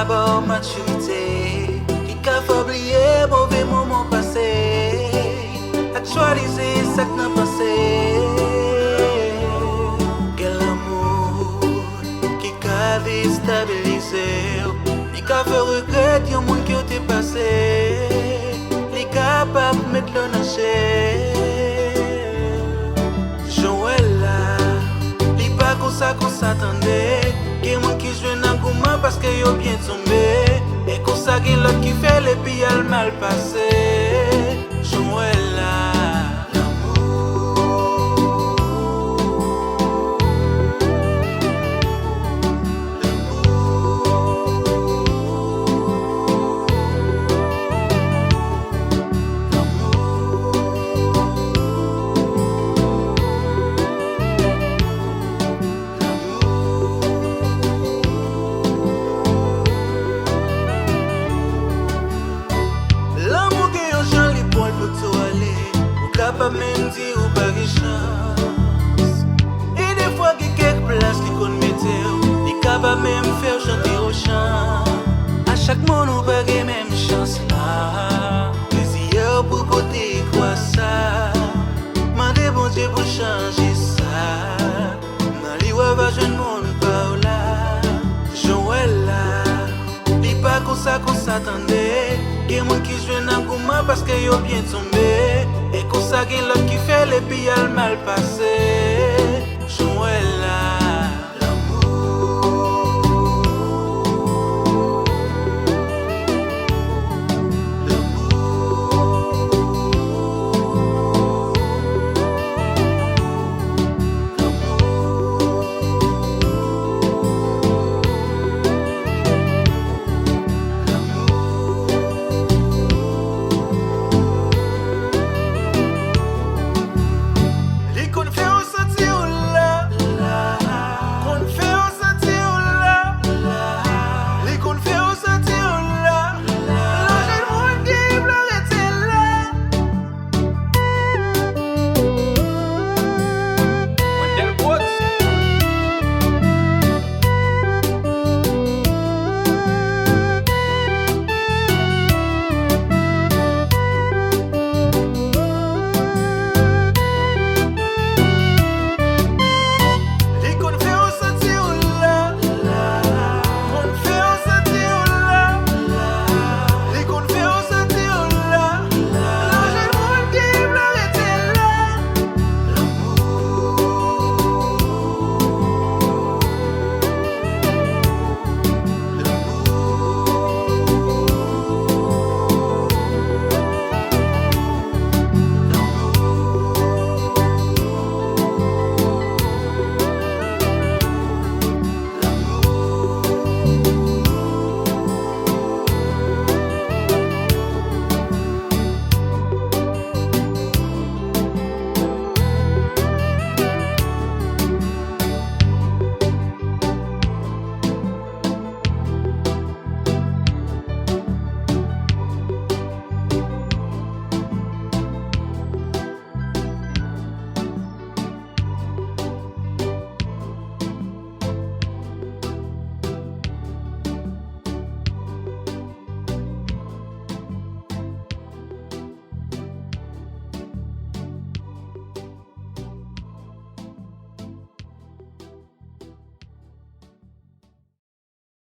bon maturité, qui qu'a fait oublier mauvais moment passé, actualiser ça que n'a passé. Quel amour qui qu'a déstabilisé, qui qu'a fait regretter le monde qui t'est passé, qui capable de mettre le nager. Qu'on s'attendait, qu'il y a monde qui joue dans gouma parce que yo bien tombé, et qu'on sait qu'il y a l'autre qui fait les puis y'a le mal passé. Jouer là. Pas même dire ou pas de chance. Et des fois qu'il y a quelques places qui qu'on mettait, il capable même faire chanter au chant. À chaque monde on pas de même chance là. Mais hier pour côté quoi ça, mandez bon Dieu pour changer ça. Dans l'Iwa va jeune monde par là. Joël là, il pas comme ça qu'on s'attendait. Qu'il y a monde qui joue dans gouma parce que yo bien tombé. Et qu'on sait qu'il y a l'autre qui fait les puis y'a le mal passé. Jouer là.